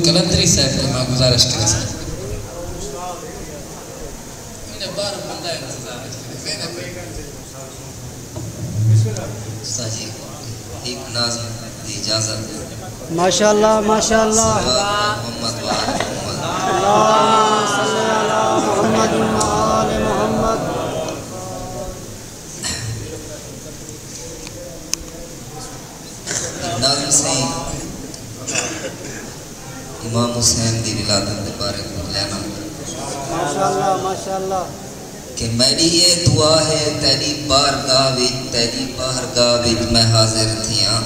کلندری صاحب کو میں گزارش کریں سر انہیں بار بندہ انتظار استاد جی ایک ناظم دی اجازت ماشاءاللہ ماشاءاللہ محمد اللہم صلی علی محمد و آل محمد ناظم سے امام حسین دی ولادت کے بارے میں لینا ماشاءاللہ ماشاءاللہ کہ میری یہ دعا ہے تیری بارگاہ وچ میں حاضر تھیاں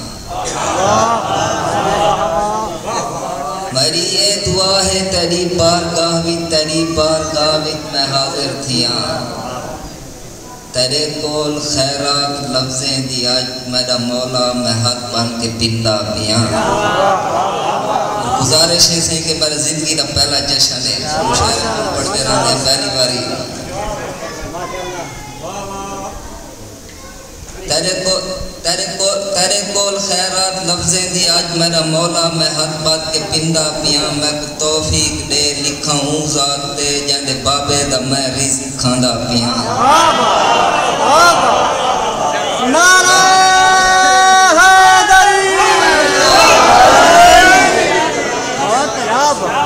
میری یہ دعا ہے تیری بارگاہ وچ میں حاضر تھیاں تیرے کول خیرات لفظیں دی آج میرا مولا میں ہاتھ بن کے پندا پیاں گزارش ہے سے کہ میرے زندگی کا پہلا جشن ہے شاعر پڑھتے رہتے ہیں پہلی باری تیرے کول خیرات لفظیں دی آج میرا مولا میں ہاتھ بات کے پندا پیاں میں کو توفیق دے لکھاں ہوں ذات دے جاندے بابے دا میں رزق کھاندا پیاں نعرہ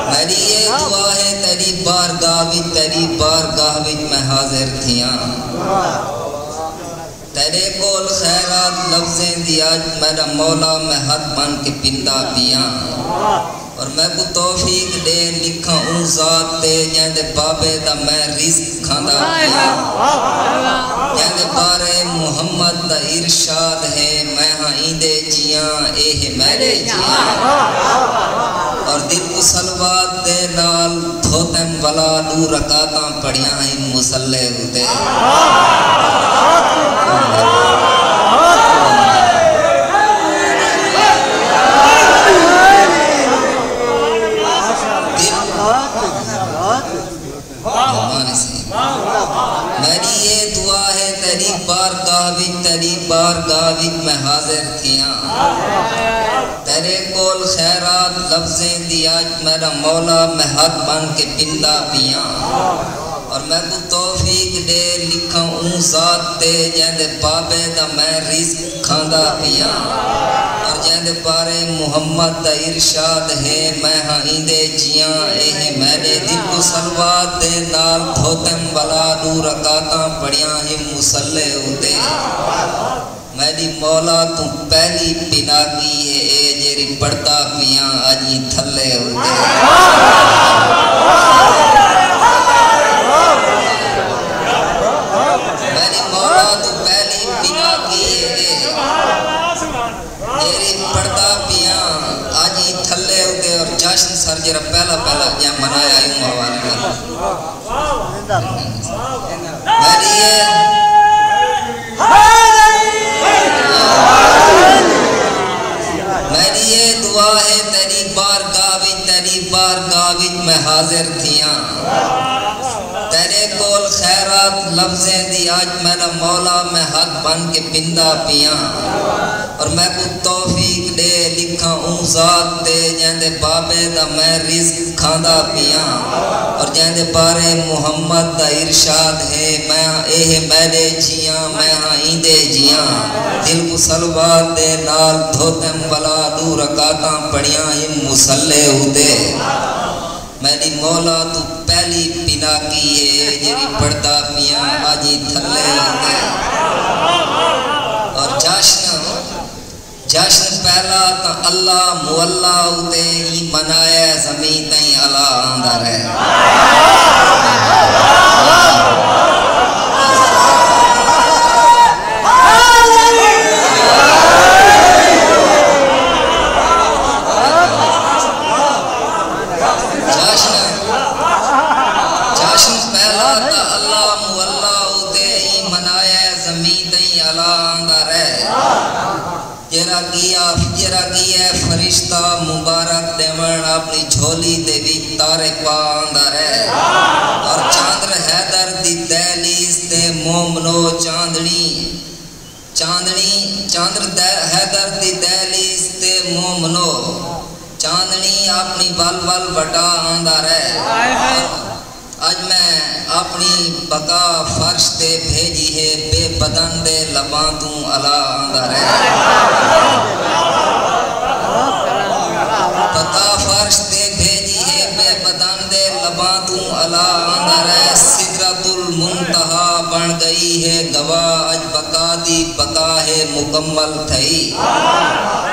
میری یہ دعا ہے تیری بارگاہ وچ میں حاضر تھیاں تیرے کول خیرات لفظیں دی آج میرا مولا میں ہاتھ بن کے پندا پیاں اور میں کو توفیق دے لکھاں اون ذات تے جاندے بابے دا میں رزق کھاندا پیاں جاندے بارے محمد دا ارشاد ہے میں ہاں ایندے جیاں اے ہے میرے جیاں اور دل کو سلوات دے نال دھوتن والا دو رکعتاں پڑھیاں ہیں مصلی ہوتے میری یہ دعا ہے تیری بارگاہ وچ میں حاضر تھیاں تیرے کول خیرات لفظیں دی آج میرا مولا میں ہاتھ بن کے پندا پیاں اور میں کو توفیق دے لکھاں اون ذات تے جاندے بابے دا میں رزق کھاندا پیاں اور جاندے بارے محمد دا ارشاد ہے میں ہاں ایندے جیاں اے ہے میرے دل کو سلوات دے نال دھوتن والا دو رکعتاں پڑھیاں ہیں مصلی ہوتے میری مولا تو پہلی بنا کی ہے اے جیری پڑھتا پیاں آجی تھلے ہوتے میری مولا تو پہلی بنا کی ہے جیری پڑھتا پیاں آجی تھلے ہوتے اور جشن سر جرا پہلا جہاں منایا ہوں حوالے میری یہ دعا ہے تیری بارگاہ وچ میں حاضر تھیاں تیرے کول خیرات لفظیں دی آج میرا مولا میں ہاتھ بن کے پندا پیاں اور میں کو توفیق دے لکھاں اون ذات تے جاندے بابے دا میں رزق کھاندا پیاں اور جاندے بارے محمد دا ارشاد ہے میں اے ہے میرے جیاں میں ہاں ایندے جیاں دل کو سلوات دے نال دھوتن والا دو رکعتاں پڑھیاں ہیں مصلی ہوتے میری مولا تو پہلی بنا کی ہے جیری پڑھتا پیاں آجی تھلے ہوتے اور جشن پہلا تا اللہ مولا ہوتے ہی منایا زمین تائیں اللہ آندر ہے جرا گیا فرشتہ مبارک دیون اپنی جھولی دے وچ تارے پاندا رہے اور چاندر حیدر دی دہلیز تے مومنو چاندر حیدر دی دہلیز تے مومنو چاندنی اپنی بل بل بٹا آندا رہے اج میں اپنی بقا فرش تے بھیجی ہے بے بدن دے لباں تو الا آندا رہے بقا فرش تے بھیجی ہے بے بدن دے لباں تو الا آندا رہے سدرۃ المنتہا بن گئی ہے گواہ اج بقا دی بقا ہے مکمل تھئی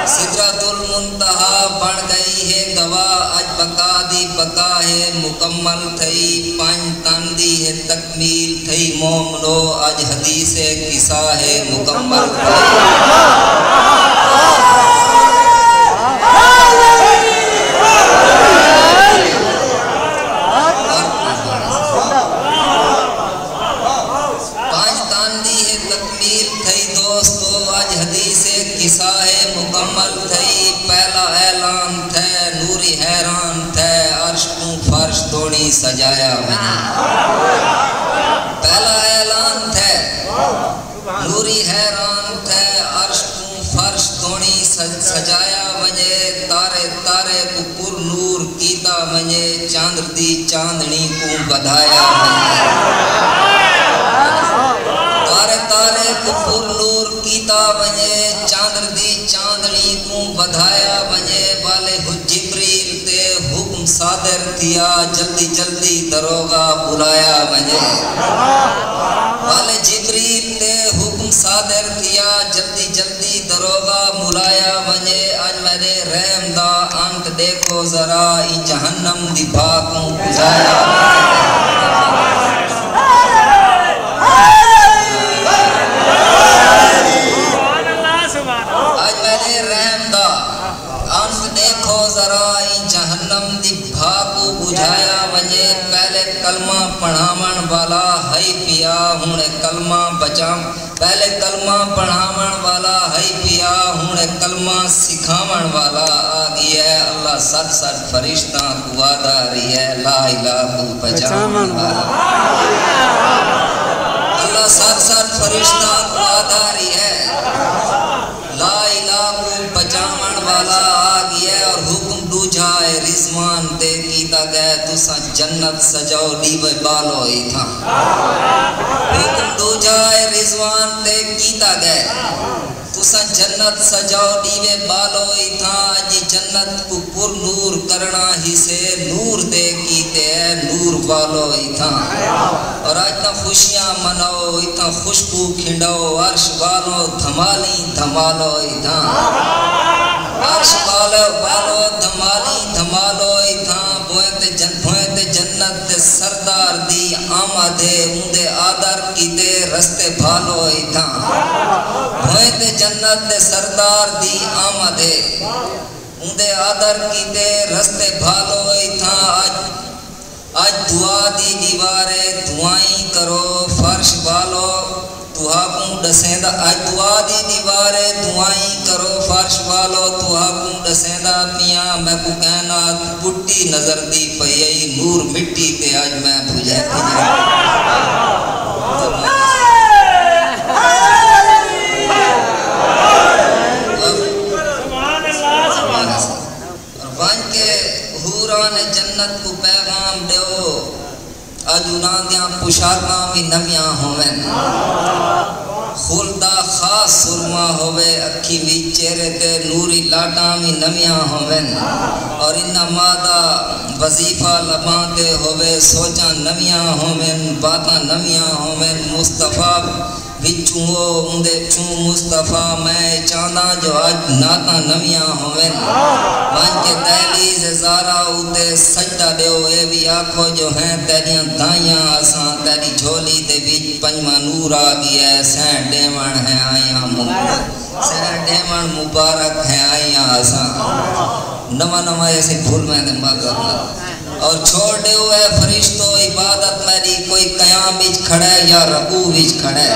سدرۃ المنتہا بن گئی ہے گواہ اج بقا دی بقا ہے مکمل تھئی پنج تن دی ہے تکمیل تھئی مومنو اج حدیث قصہ ہے مکمل پانچ تن دی ہے تکمیل تھئی دوستو اج حدیث قصہ ہے مکمل تھئی پہلا اعلان تھے نوری حیران تھے عرش کو فرش توڑی سجایا ونے پہلا اعلان تھے نوری حیران تھے عرش کو فرش توڑی سجایا ونے تارے تارے کو پر نور کیتا ونے چاندر دی چاندنی کو بدھایا تارے تارے کو پر نور کیتا ونے چاندر دی چاندنی کو بدھایا ونے والے جبریل تے حکم صادر تھیا جلدی جلدی دروگا بلایا ونے والے جبریل تے حکم صادر تھیا جلدی جلدی دروگا بلایا ونے آج میرے رحم دا انت دیکھو ذرا ای جہنم دی بھاکوں بجایا آج میرے رحم دا انت دیکھو ذرا ای جہنم دی بھاکوں بجایا ونے پہلے کلمہ پڑھاون والا ہے پیا ہن کلمہ بچام پہلے کلمہ پڑھاون والا ہے پیا ہن کلمہ سکھاون والا آ گیا ہے اللہ سچ سچ فرشتاں کو وعدہ رہی ہے لا الہ کو بچاون والا اللہ سچ سچ فرشتاں کو وعدہ رہی ہے لا الہ کو بچاون والا آ گیا ہے اور حکم دوجا ہے رضوان تے کیتا گئے تساں جنت سجاؤ دیوے بالو ہی تھا حکم دوجا ہے رضوان تے کیتا گئے تساں جنت سجاؤ دیوے بالو ہی تھا جی جنت کو پر نور کرنا ہی سے نور دے کیتے ہے نور بالو ہی تھا اور آج تا خوشیاں مناؤ اتنا خوشبو کھنڈاؤ عرش بالو دھمالی دھمالو ہی تھا عرش بالو دھمالی دھمالو ہی تھا بوئے جنت سردار دی آمدے اندے آدر کیتے رستے بھالو ہی تھا بوئے جنت سردار دی آمدے اندے آدر کیتے رستے بھالو ہی تھا آج دعا دی دیوارے دعائیں کرو فرش بالو تُہاکوں ڈسیندہ آج دعا دی دیوارے دعائیں کرو فرش بالو تُہاکوں ڈسیندہ پیاں میں کو کائنات پٹی نظر دی پئی نور مٹی تے آج میں بھجے بن کے حوران جنت کو پیغام دیو اجونا دیاں پشاکاں بھی نمیاں ہوئن خلدہ خاص سرما ہوئے اکھی بھی چہرے تے نوری لاٹاں بھی نمیاں ہوئن اور انہا مادہ وظیفہ لبانتے ہوئے سوچاں نمیاں ہوئن باتاں نمیاں ہوئن مصطفیٰ بچوں اندے چوں مصطفیٰ میں چاندہ جو آج ناتا نمیاں ہوئن وان کے دہلیز زارا ہوتے سجدہ دیو اے بھی آنکھو جو ہیں تیریاں دائیاں آسان تیری جھولی دے بیچ پنجمہ نور آگی ہے سین ڈیمن ہیں آئیاں سین ڈیمن مبارک ہیں آئیاں آسان نمہ ایسے بھول میں دے مگر اور چھوڑ دے ہوئے فرشتو عبادت میری کوئی قیام بچ کھڑے یا رکوع بچ کھڑے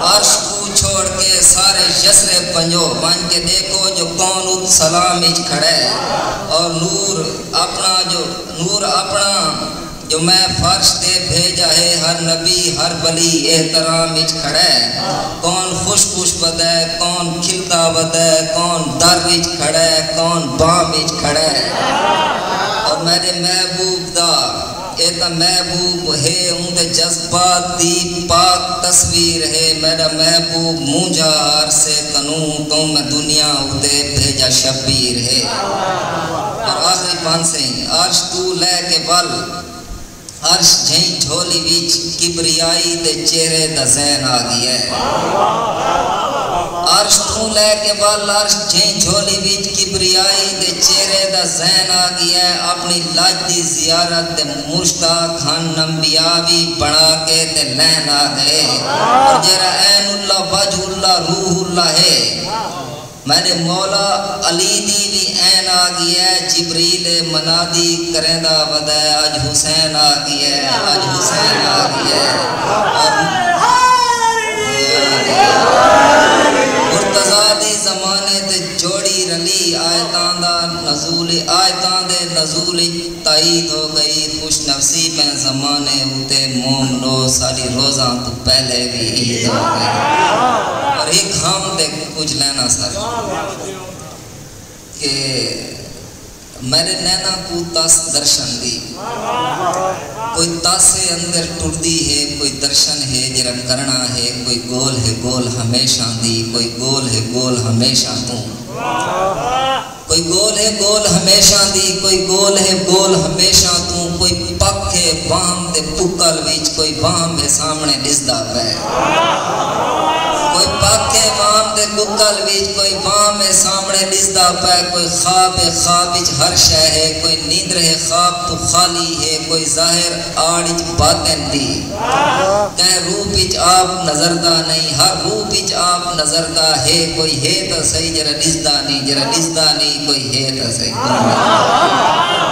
عرش کو چھوڑ کے سارے یسرے پنجو بن کے دیکھو جو کون سلام بچ کھڑے اور نور اپنا جو میں فرش دے بھیجا ہے ہر نبی ہر ولی احترام وچ کھڑا ہے کون خوش خوش بدا ہے کون کھلتا بدا ہے کون در وچ کھڑا ہے کون بام وچ کھڑا ہے اور میرے محبوب دا اے تا محبوب ہے ان دے جذبات دی پاک تصویر ہے میرا محبوب مونجا عرصے کنوں تو میں دنیا اتے بھیجا شبیر ہے اور آخری پان سے عرش تو لے کے بل عرش جھیں جھولی وچ کبریائی دے چہرے دا زین آ گیا ہے عرش تو لے کے بل عرش جھیں جھولی وچ کبریائی دے چہرے دا زین آ گیا ہے اپنی لاج دی زیارت دے مشتاق ہن انبیاء بھی بنا کے تے لین آ گئے اور جرا عین اللہ وجہ اللہ روح اللہ ہے میرے مولا علی دی بھی عین آ گیا ہے جبریل منادی کرندہ ودا ہے آج حسین آ گیا ہے آج حسین آ گیا ہے مرتضی دی زمانے تے جوڑی رلی آیتاں دا نزول آیتاں دے نزول تائید ہو گئی خوش نفسی میں زمانے ہوتے موم لو ساری روزاں تو پہلے بھی عید ہو گئی اور ایک ہم دے کچھ لینا سر کہ میرے نینا کو تاس درشن دی کوئی تاسے اندر ٹردی ہے کوئی درشن ہے جرا کرنا ہے کوئی گول ہمیشہ دی کوئی گول ہمیشہ تو کوئی گول ہمیشہ دی کوئی گول ہمیشہ تو کوئی پک ہے وام دے پکل وچ کوئی وام ہے سامنے دسدا پے کوئی پک ہے وام دے پکل وچ کوئی وام ہے سامنے دسدا پے کوئی خواب ہے خواب وچ ہر شے ہے کوئی نیندر ہے خواب تو خالی ہے کوئی ظاہر آڑ وچ باطن دی کہ روح وچ آپ نظر دا نہیں ہر روح وچ آپ نظر دا ہے کوئی ہے تو صحیح جرا دسدا نہیں کوئی ہے تو صحیح